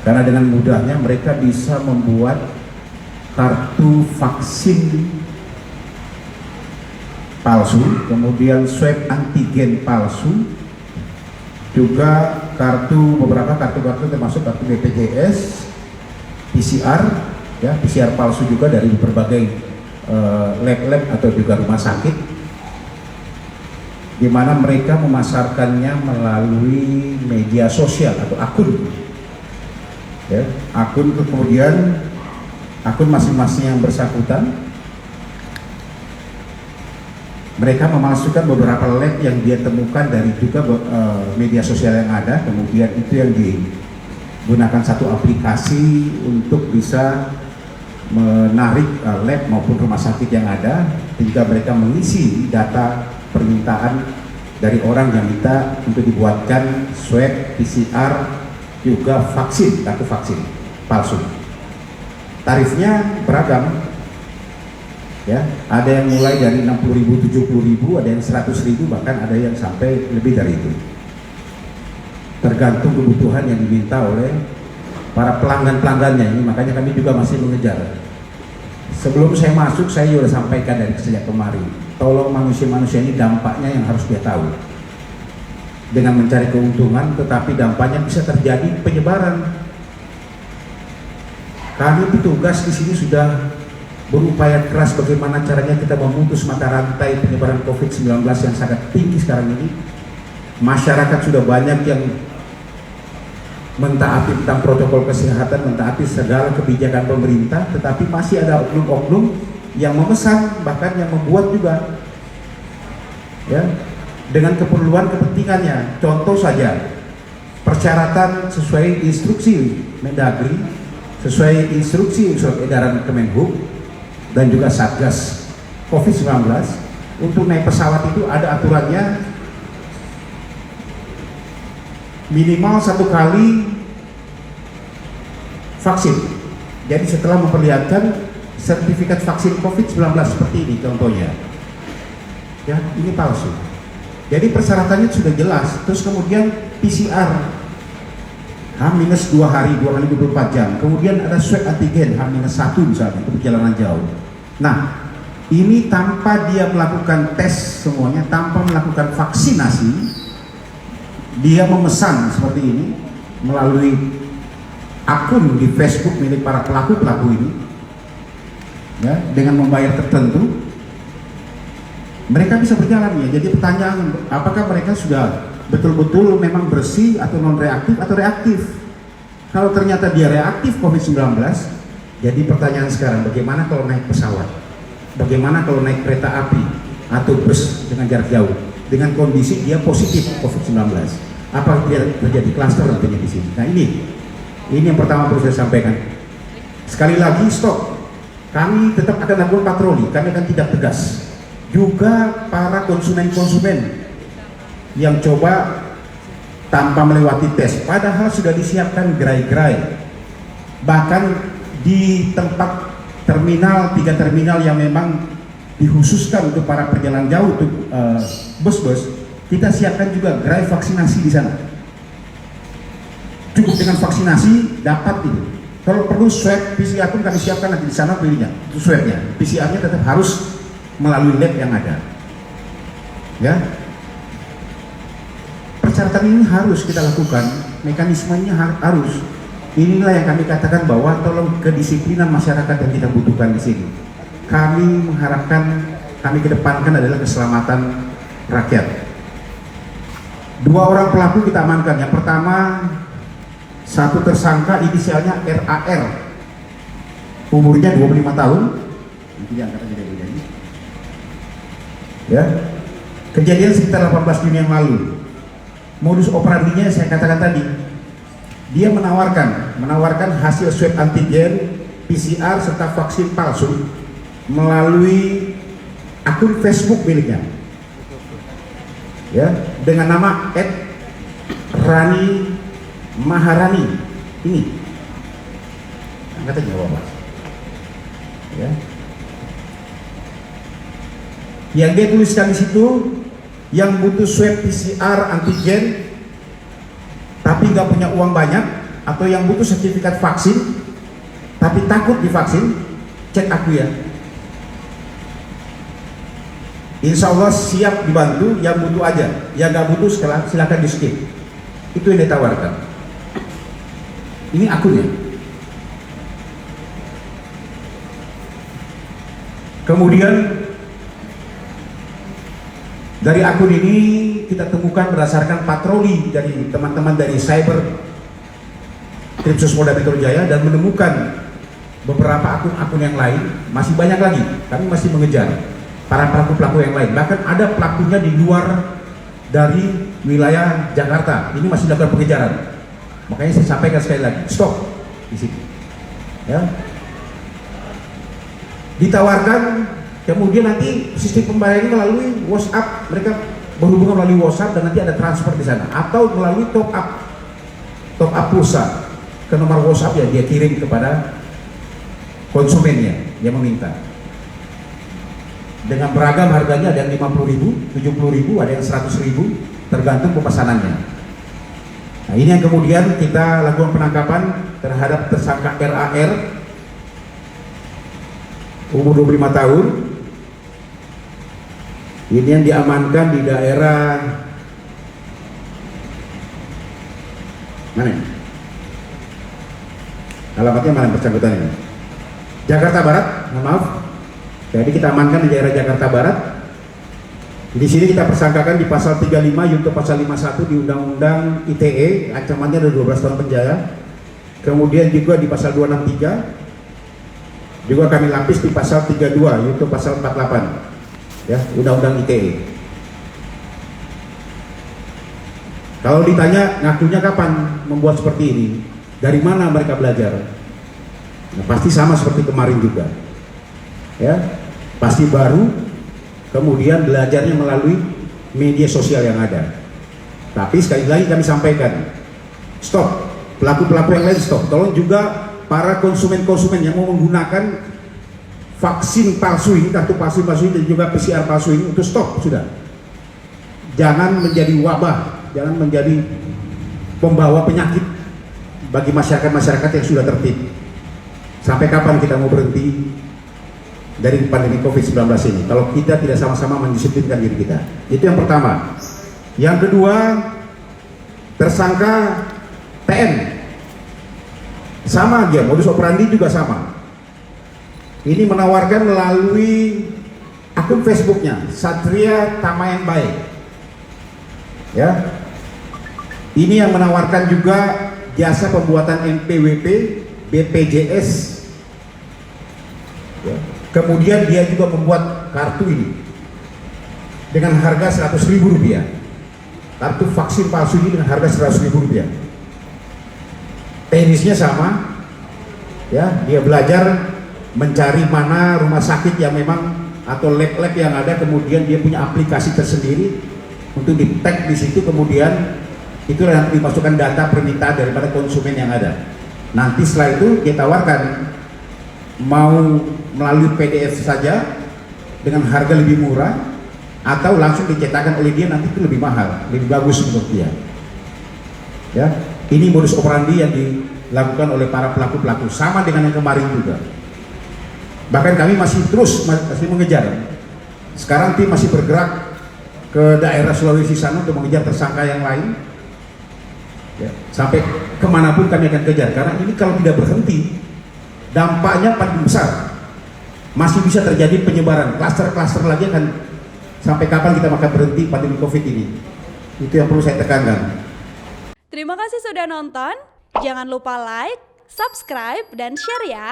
Karena dengan mudahnya mereka bisa membuat kartu vaksin palsu, kemudian swab antigen palsu, juga beberapa kartu termasuk kartu BPJS, PCR, ya PCR palsu juga dari berbagai lab-lab atau juga rumah sakit, di mana mereka memasarkannya melalui media sosial atau akun, ya, kemudian akun masing-masing yang bersangkutan. Mereka memasukkan beberapa lab yang dia temukan dari juga media sosial yang ada, kemudian itu yang digunakan satu aplikasi untuk bisa menarik lab maupun rumah sakit yang ada, hingga mereka mengisi data permintaan dari orang yang minta untuk dibuatkan swab, PCR, juga vaksin, kartu vaksin palsu. Tarifnya beragam, ya, ada yang mulai dari 60.000, 70.000, ada yang 100.000, bahkan ada yang sampai lebih dari itu. Tergantung kebutuhan yang diminta oleh para pelanggan-pelanggannya ini, makanya kami juga masih mengejar. Sebelum saya masuk, saya sudah sampaikan dari sejak kemarin, tolong manusia-manusia ini dampaknya yang harus dia tahu. Dengan mencari keuntungan, tetapi dampaknya bisa terjadi penyebaran. Kami petugas di sini sudah berupaya keras bagaimana caranya kita memutus mata rantai penyebaran COVID-19 yang sangat tinggi sekarang ini. Masyarakat sudah banyak yang mentaati tentang protokol kesehatan, mentaati segala kebijakan pemerintah, tetapi masih ada oknum-oknum yang memesan, bahkan yang membuat juga, ya, dengan keperluan kepentingannya. Contoh saja, persyaratan sesuai instruksi Mendagri, sesuai instruksi surat edaran Kemenhub dan juga Satgas COVID-19, untuk naik pesawat itu ada aturannya, minimal 1 kali vaksin. Jadi setelah memperlihatkan sertifikat vaksin COVID-19 seperti ini contohnya, ya, ini palsu. Jadi persyaratannya sudah jelas. Terus kemudian PCR H-2 hari, 2 kali 24 jam. Kemudian ada swab antigen H-1 misalnya untuk perjalanan jauh. Nah, ini tanpa dia melakukan tes semuanya, tanpa melakukan vaksinasi, dia memesan seperti ini melalui akun di Facebook milik para pelaku ini, ya, dengan membayar tertentu, mereka bisa berjalan, ya. Jadi pertanyaan, apakah mereka sudah betul-betul memang bersih atau non reaktif atau reaktif? Kalau ternyata dia reaktif COVID-19, jadi pertanyaan sekarang, bagaimana kalau naik pesawat? Bagaimana kalau naik kereta api atau bus dengan jarak jauh dengan kondisi dia positif COVID-19? Apa terjadi klaster nantinya di sini? Nah, ini yang pertama perlu saya sampaikan. Sekali lagi, stop. Kami tetap akan lakukan patroli, kami akan tidak tegas. Juga para konsumen-konsumen yang coba tanpa melewati tes, padahal sudah disiapkan gerai-gerai. Bahkan di tempat terminal, 3 terminal yang memang dikhususkan untuk para perjalanan jauh, untuk bus-bus, kita siapkan juga gerai vaksinasi di sana. Cukup dengan vaksinasi dapat itu. Kalau perlu swab PCR pun kami siapkan nanti di sana pilihnya, itu swabnya. PCR-nya tetap harus melalui lab yang ada. Ya, persyaratan ini harus kita lakukan, mekanismenya harus. Inilah yang kami katakan bahwa tolong kedisiplinan masyarakat yang kita butuhkan di sini. Kami mengharapkan, kami kedepankan adalah keselamatan rakyat. 2 orang pelaku kita amankan. Yang pertama, satu tersangka inisialnya RAR, umurnya 25 tahun. Nanti diangkat aja dari ini. Ya, kejadian sekitar 18 Juni yang lalu. Modus operandinya saya katakan tadi, dia menawarkan hasil swab antigen, PCR serta vaksin palsu melalui akun Facebook miliknya, ya, dengan nama @Rani Maharani. Ini angkat aja Bapak, ya. Yang dia tuliskan di situ, yang butuh swab PCR antigen tapi nggak punya uang banyak atau yang butuh sertifikat vaksin tapi takut divaksin, cek aku ya. Insya Allah siap dibantu, yang butuh aja, yang nggak butuh silakan di skip. Itu yang ditawarkan. Ini akunnya. Kemudian dari akun ini kita temukan berdasarkan patroli dari teman-teman dari Cyber Krimsus Polda Metro Jaya dan menemukan beberapa akun-akun yang lain, masih banyak lagi. Kami masih mengejar para pelaku-pelaku yang lain. Bahkan ada pelakunya di luar dari wilayah Jakarta. Ini masih dilakukan pengejaran. Makanya saya sampaikan sekali lagi, stop di sini. Ya. Ditawarkan, kemudian nanti sistem pembayaran melalui WhatsApp, mereka berhubungan melalui WhatsApp dan nanti ada transfer di sana, atau melalui top up pulsa ke nomor WhatsApp ya dia kirim kepada konsumennya yang meminta. Dengan beragam harganya, ada yang 50.000, 70.000, ada yang 100.000, tergantung pemesanannya. Nah, ini yang kemudian kita lakukan penangkapan terhadap tersangka RAR, umur 25 tahun. Ini yang diamankan di daerah mana ini? Alamatnya mana bersangkutan ini? Jakarta Barat, maaf. Jadi kita amankan di daerah Jakarta Barat. Di sini kita persangkakan di pasal 35 yaitu pasal 51 di Undang-Undang ITE, ancamannya ada 12 tahun penjara. Kemudian juga di pasal 263. Juga kami lapis di pasal 32 yaitu pasal 48. Ya, Undang-Undang ITE. Kalau ditanya ngakunya kapan membuat seperti ini, dari mana mereka belajar? Nah, pasti sama seperti kemarin juga. Ya, pasti baru, kemudian belajarnya melalui media sosial yang ada. Tapi sekali lagi kami sampaikan, stop, pelaku-pelaku yang lain stop. Tolong juga para konsumen-konsumen yang mau menggunakan vaksin palsu ini, kartu vaksin palsu ini dan juga PCR palsu ini, untuk stop sudah. Jangan menjadi wabah, jangan menjadi pembawa penyakit bagi masyarakat-masyarakat yang sudah tertib. Sampai kapan kita mau berhenti dari pandemi COVID-19 ini kalau kita tidak sama-sama mendisiplinkan diri kita? Itu yang pertama. Yang kedua, tersangka TN sama aja, modus operandi juga sama. Ini menawarkan melalui akun Facebooknya Satria Tamayan Baik. Ya, ini yang menawarkan juga jasa pembuatan NPWP, BPJS. Ya. Kemudian dia juga membuat kartu ini dengan harga Rp100.000. Kartu vaksin palsu ini dengan harga Rp100.000. Teknisnya sama, ya. Dia belajar mencari mana rumah sakit yang memang atau lab-lab yang ada, kemudian dia punya aplikasi tersendiri untuk di-tag di situ, kemudian itu nanti dimasukkan data permintaan daripada konsumen yang ada. Nanti setelah itu dia tawarkan mau melalui PDF saja dengan harga lebih murah atau langsung dicetakkan oleh dia, nanti itu lebih mahal, lebih bagus untuk dia. Ya, ini modus operandi yang dilakukan oleh para pelaku-pelaku, sama dengan yang kemarin juga. Bahkan kami masih mengejar. Sekarang tim masih bergerak ke daerah Sulawesi sana untuk mengejar tersangka yang lain. Ya, sampai kemanapun kami akan kejar, karena ini kalau tidak berhenti dampaknya paling besar. Masih bisa terjadi penyebaran klaster-klaster lagi, akan sampai kapan kita akan berhenti pandemi COVID ini. Itu yang perlu saya tekankan. Terima kasih sudah nonton. Jangan lupa like, subscribe, dan share ya.